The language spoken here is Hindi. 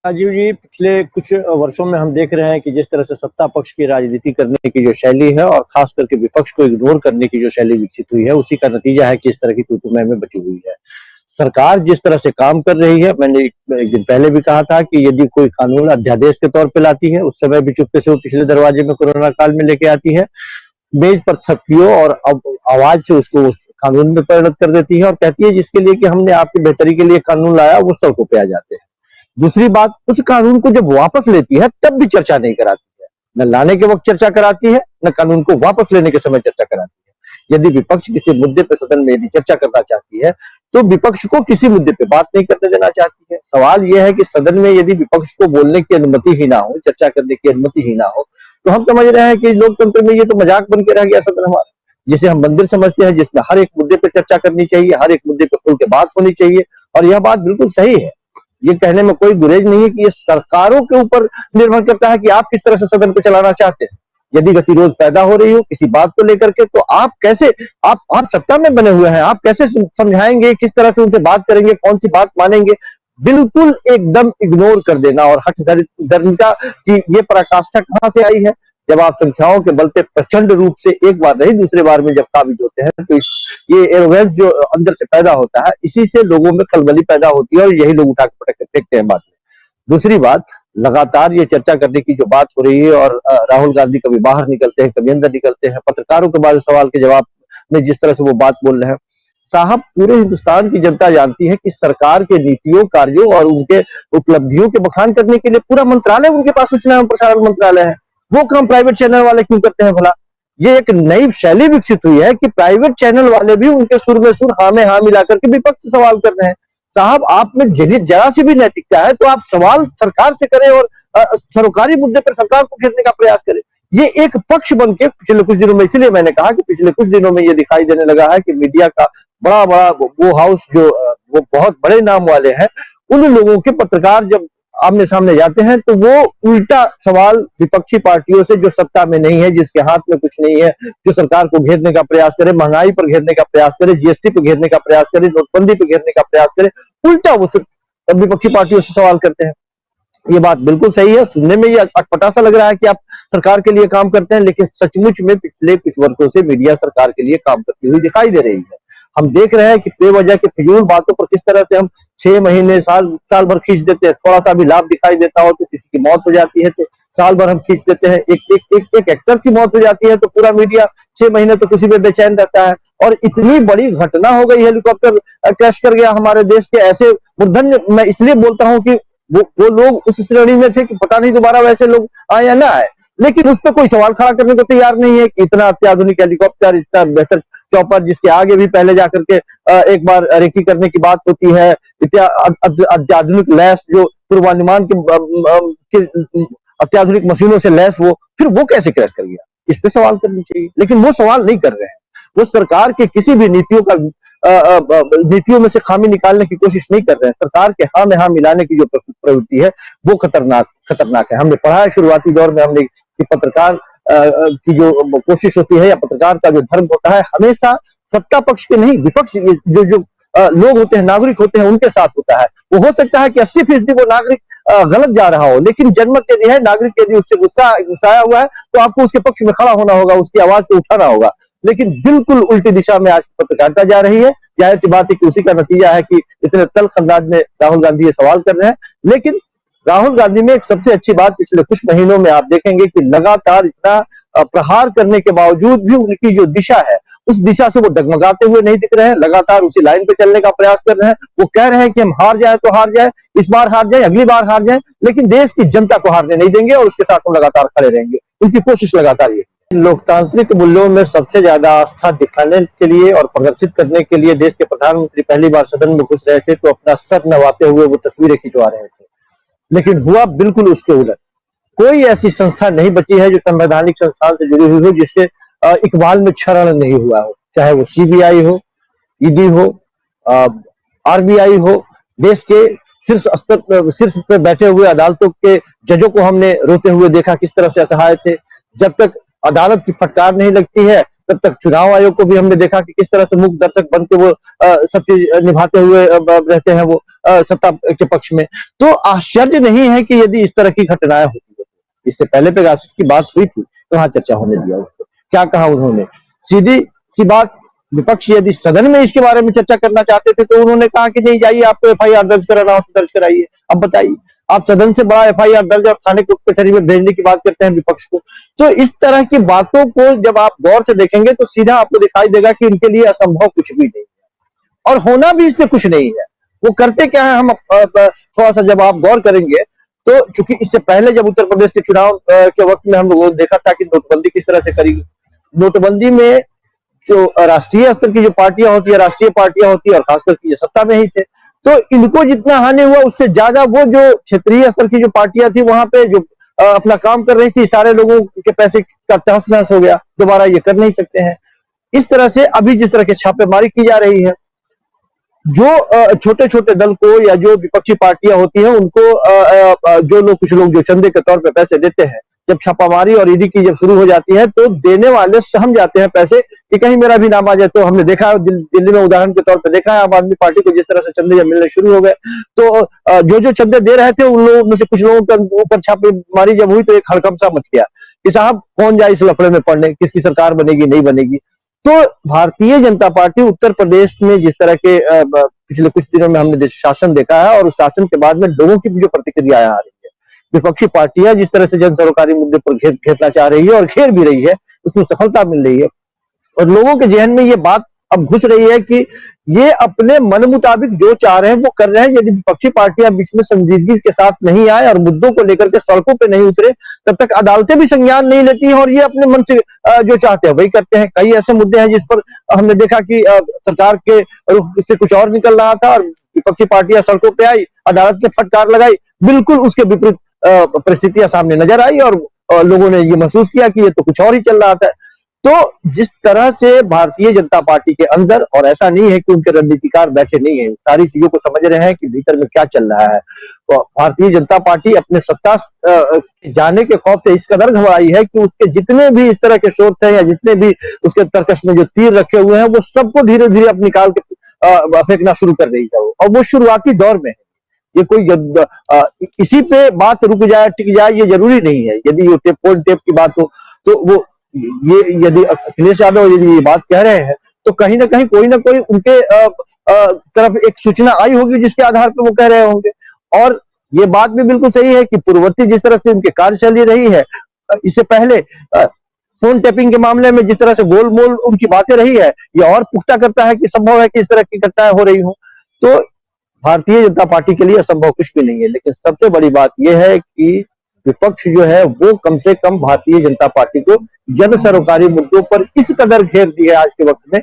राजीव जी, पिछले कुछ वर्षों में हम देख रहे हैं कि जिस तरह से सत्ता पक्ष की राजनीति करने की जो शैली है और खास करके विपक्ष को इग्नोर करने की जो शैली विकसित हुई है, उसी का नतीजा है कि इस तरह की तूतुमय में बची हुई है। सरकार जिस तरह से काम कर रही है, मैंने एक दिन पहले भी कहा था कि यदि कोई कानून अध्यादेश के तौर पे लाती है, उस समय भी चुपके से वो पिछले दरवाजे में कोरोना काल में लेके आती है, मेज पर थप्पियों और आवाज से उसको कानून में परिणत कर देती है और कहती है जिसके लिए कि हमने आपकी बेहतरी के लिए कानून लाया, वो सड़कों पे आ जाते हैं। दूसरी बात, उस कानून को जब वापस लेती है तब भी चर्चा नहीं कराती है, न लाने के वक्त चर्चा कराती है, न कानून को वापस लेने के समय चर्चा कराती है। यदि विपक्ष किसी मुद्दे पर सदन में यदि चर्चा करना चाहती है तो विपक्ष को किसी मुद्दे पे बात नहीं करने देना चाहती है। सवाल यह है कि सदन में यदि विपक्ष को बोलने की अनुमति ही ना हो, चर्चा करने की अनुमति ही ना हो, तो हम समझ रहे हैं कि लोकतंत्र में ये तो मजाक बन के रह गया सदन हमारा, जिसे हम मंदिर समझते हैं, जिसमें हर एक मुद्दे पर चर्चा करनी चाहिए, हर एक मुद्दे पर खुल के बात होनी चाहिए। और यह बात बिल्कुल सही है, ये कहने में कोई गुरेज नहीं है कि ये सरकारों के ऊपर निर्भर करता है कि आप किस तरह से सदन को चलाना चाहते हैं। यदि गतिरोध पैदा हो रही हो किसी बात को लेकर के, तो आप कैसे, आप सत्ता में बने हुए हैं, आप कैसे समझाएंगे, किस तरह से उनसे बात करेंगे, कौन सी बात मानेंगे। बिल्कुल एकदम इग्नोर कर देना और हठधर्मिता की ये पराकाष्ठा कहां से आई है। जब आप संख्याओं के बल पे प्रचंड रूप से एक बार नहीं दूसरे बार में जब काबिज होते हैं, तो ये एरोगेंस जो अंदर से पैदा होता है, इसी से लोगों में खलबली पैदा होती है और यही लोग उठा के पटक के फेंकते हैं बाद में। दूसरी बात, लगातार ये चर्चा करने की जो बात हो रही है और राहुल गांधी कभी बाहर निकलते हैं, कभी अंदर निकलते हैं, पत्रकारों के बारे सवाल के जवाब में जिस तरह से वो बात बोल रहे हैं, साहब पूरे हिंदुस्तान की जनता जानती है कि सरकार के नीतियों, कार्यों और उनके उपलब्धियों के बखान करने के लिए पूरा मंत्रालय उनके पास, सूचना एवं प्रसारण मंत्रालय है। वो काम प्राइवेट चैनल वाले क्यों करते हैं भला? ये एक नई शैली विकसित हुई है कि प्राइवेट चैनल वाले भी उनके सुर में सुर, हाँ में हाँ मिलाकर के विपक्ष से सवाल कर रहे हैं। साहब, आप में जरा सी भी नैतिकता है तो आप सवाल सरकार से करें और सरकारी मुद्दे पर सरकार को घेरने का प्रयास करें। ये एक पक्ष बन के पिछले कुछ दिनों में, इसलिए मैंने कहा कि पिछले कुछ दिनों में ये दिखाई देने लगा है कि मीडिया का बड़ा बड़ा वो हाउस जो वो बहुत बड़े नाम वाले हैं, उन लोगों के पत्रकार जब आमने सामने जाते हैं तो वो उल्टा सवाल विपक्षी पार्टियों से, जो सत्ता में नहीं है, जिसके हाथ में कुछ नहीं है, जो सरकार को घेरने का प्रयास करे, महंगाई पर घेरने का प्रयास करे, जीएसटी पर घेरने का प्रयास करे, नोटबंदी पर घेरने का प्रयास करे, उल्टा वो विपक्षी पार्टियों से सवाल करते हैं। ये बात बिल्कुल सही है, सुनने में ये अटपटा सा लग रहा है कि आप सरकार के लिए काम करते हैं, लेकिन सचमुच में पिछले कुछ वर्षों से मीडिया सरकार के लिए काम करती हुई दिखाई दे रही है। हम देख रहे हैं कि बेवजह के फिजूल बातों पर किस तरह से हम 6 महीने, साल भर खींच देते हैं। थोड़ा सा भी लाभ दिखाई देता हो तो किसी की मौत हो जाती है तो साल भर हम खींच देते हैं। एक एक्टर की मौत हो जाती है तो पूरा मीडिया 6 महीने तो उसी में बेचैन रहता है। और इतनी बड़ी घटना हो गई, हेलीकॉप्टर क्रैश कर गया हमारे देश के, ऐसे मूर्धन्य, मैं इसलिए बोलता हूं कि वो लोग उस श्रेणी में थे कि पता नहीं दोबारा वैसे लोग आए या ना आए, लेकिन उस पर कोई सवाल खड़ा करने को तैयार नहीं है कि इतना अत्याधुनिक हेलीकॉप्टर, इतना बेहतर चॉपर, जिसके आगे भी पहले जाकर के एक बार रेकी करने की बात होती है, अत्याधुनिक लैस जो पूर्वानुमान के अत्याधुनिक मशीनों से लैस, वो फिर वो कैसे क्रैश कर गया, इस पे सवाल करनी चाहिए। लेकिन वो सवाल नहीं कर रहे हैं, वो सरकार के किसी भी नीतियों में से खामी निकालने की कोशिश नहीं कर रहे हैं। सरकार के हाँ में हाँ मिलाने की जो प्रवृत्ति है वो खतरनाक है। हमने पढ़ा है शुरुआती दौर में हमने कि पत्रकार की जो कोशिश होती है या पत्रकार का जो धर्म होता है, हमेशा सत्ता पक्ष के नहीं, विपक्ष जो लोग होते हैं, नागरिक होते हैं, उनके साथ होता है। वो हो सकता है कि 80% वो नागरिक गलत जा रहा हो, लेकिन जनमत यदि है, नागरिक यदि उससे गुस्साया हुआ है तो आपको उसके पक्ष में खड़ा होना होगा, उसकी आवाज को उठाना होगा। लेकिन बिल्कुल उल्टी दिशा में आज पत्रकारिता जा रही है। जाहिर सी बात है कि उसी का नतीजा है कि इतने तल्ख अंदाज में राहुल गांधी ये सवाल कर रहे हैं। लेकिन राहुल गांधी में एक सबसे अच्छी बात, पिछले कुछ महीनों में आप देखेंगे कि लगातार इतना प्रहार करने के बावजूद भी उनकी जो दिशा है, उस दिशा से वो डगमगाते हुए नहीं दिख रहे हैं। लगातार उसी लाइन पे चलने का प्रयास कर रहे हैं। वो कह रहे हैं कि हम हार जाए तो हार जाए, इस बार हार जाए, अगली बार हार जाए, लेकिन देश की जनता को हारने नहीं देंगे और उसके साथ हम लगातार खड़े रहेंगे। उनकी कोशिश लगातार ये। लोकतांत्रिक मूल्यों में सबसे ज्यादा आस्था दिखाने के लिए और प्रदर्शित करने के लिए देश के प्रधानमंत्री पहली बार सदन में घुस रहे थे तो अपना सर नवाते हुए वो तस्वीरें खिंचवा रहे थे, लेकिन हुआ बिल्कुल उसके उलट। कोई ऐसी संस्था नहीं बची है जो संवैधानिक संस्थान से जुड़ी हुई हो जिसके इकबाल में क्षरण नहीं हुआ हो, चाहे वो सीबीआई हो, ईडी हो, आरबीआई हो। देश के शीर्ष पे बैठे हुए अदालतों के जजों को हमने रोते हुए देखा, किस तरह से असहाय थे। जब तक अदालत की फटकार नहीं लगती है तब तक चुनाव आयोग को भी हमने देखा कि किस तरह से मूक दर्शक बन के वो सब चीज निभाते हुए रहते हैं वो सत्ता के पक्ष में। तो आश्चर्य नहीं है कि यदि इस तरह की घटनाएं होती है। इससे पहले पेगासस की बात हुई थी तो वहां चर्चा होने दिया उसको, क्या कहा उन्होंने, सीधी सी बात, विपक्ष यदि सदन में इसके बारे में चर्चा करना चाहते थे तो उन्होंने कहा कि नहीं जाइए, आपको एफआईआर दर्ज कराना हो तो दर्ज कराइए। अब बताइए, आप सदन से बड़ा एफआईआर दर्ज और थाने कचहरी में भेजने की बात करते हैं विपक्ष को। तो इस तरह की बातों को जब आप गौर से देखेंगे तो सीधा आपको दिखाई देगा कि इनके लिए असंभव कुछ भी नहीं है और होना भी इससे कुछ नहीं है। वो करते क्या है, हम थोड़ा सा जब आप गौर करेंगे तो चूंकि इससे पहले जब उत्तर प्रदेश के चुनाव के वक्त में हम लोगों ने देखा था कि नोटबंदी किस तरह से करी, नोटबंदी में जो राष्ट्रीय स्तर की जो पार्टियां होती है, राष्ट्रीय पार्टियां होती है और खासकर ये सत्ता में ही थे, तो इनको जितना हानि हुआ उससे ज्यादा वो जो क्षेत्रीय स्तर की जो पार्टियां थी वहां पे जो अपना काम कर रही थी, सारे लोगों के पैसे का तहस नहस हो गया, दोबारा ये कर नहीं सकते हैं। इस तरह से अभी जिस तरह के छापेमारी की जा रही है, जो छोटे छोटे दल को या जो विपक्षी पार्टियां होती हैं उनको जो लोग, कुछ लोग जो चंदे के तौर पे पैसे देते हैं, जब छापामारी और ईडी की जब शुरू हो जाती है तो देने वाले सहम जाते हैं पैसे कि कहीं मेरा भी नाम आ जाए। तो हमने देखा दिल्ली में उदाहरण के तौर पे देखा है आम आदमी पार्टी को जिस तरह से चंदे जब मिलने शुरू हो गए तो जो जो चंदे दे रहे थे उन लोगों में से कुछ लोगों के ऊपर छापेमारी जब हुई तो एक हड़कंप सा मच गया कि साहब कौन जाए इस लफड़े में पड़ने, किसकी सरकार बनेगी नहीं बनेगी। तो भारतीय जनता पार्टी उत्तर प्रदेश में जिस तरह के पिछले कुछ दिनों में हमने शासन देखा है और उस शासन के बाद में लोगों की जो प्रतिक्रिया आ रही है, विपक्षी पार्टियां जिस तरह से जन सरोकारी मुद्दे पर घेरना चाह रही है और घेर भी रही है, उसमें सफलता मिल रही है और लोगों के जहन में ये बात अब घुस रही है कि ये अपने मन मुताबिक जो चाह रहे हैं वो कर रहे हैं। यदि विपक्षी पार्टियां बीच में संजीदगी के साथ नहीं आए और मुद्दों को लेकर के सड़कों पे नहीं उतरे, तब तक अदालतें भी संज्ञान नहीं लेती हैं और ये अपने मन से जो चाहते हैं वही करते हैं। कई ऐसे मुद्दे हैं जिस पर हमने देखा कि सरकार के रुख से कुछ और निकल रहा था और विपक्षी पार्टियां सड़कों पे आई, अदालत ने फटकार लगाई, बिल्कुल उसके विपरीत परिस्थितियां सामने नजर आई और लोगों ने ये महसूस किया कि ये तो कुछ और ही चल रहा था। तो जिस तरह से भारतीय जनता पार्टी के अंदर, और ऐसा नहीं है कि उनके रणनीतिकार बैठे नहीं है, सारी चीजों को समझ रहे हैं कि भीतर में क्या चल रहा है। तो भारतीय जनता पार्टी अपने सत्ता जाने के खौफ से इस कदर घबराई है कि उसके जितने भी इस तरह के सोर्स हैं या जितने भी उसके तर्कश में जो तीर रखे हुए हैं वो सबको धीरे धीरे अब निकाल के फेंकना शुरू कर रही है और वो शुरुआती दौर में है। ये कोई इसी पे बात रुक जाए टिक जाए ये जरूरी नहीं है। यदि ये टेप की बात हो तो वो ये यदि अखिलेश यादव यदि ये बात कह रहे हैं तो कहीं ना कहीं कोई ना कोई उनके तरफ एक सूचना आई होगी जिसके आधार पर वो कह रहे होंगे। और ये बात भी बिल्कुल सही है कि पूर्ववर्ती जिस तरह से उनकी कार्यशैली रही है, इससे पहले फोन टैपिंग के मामले में जिस तरह से गोलमोल उनकी बातें रही है, ये और पुख्ता करता है कि संभव है कि इस तरह की घटनाएं हो रही हो। तो भारतीय जनता पार्टी के लिए असंभव कुछ भी नहीं है। लेकिन सबसे बड़ी बात यह है कि विपक्ष जो है वो कम से कम भारतीय जनता पार्टी को जन सरोकारी मुद्दों पर इस कदर घेर दिया है आज के वक्त में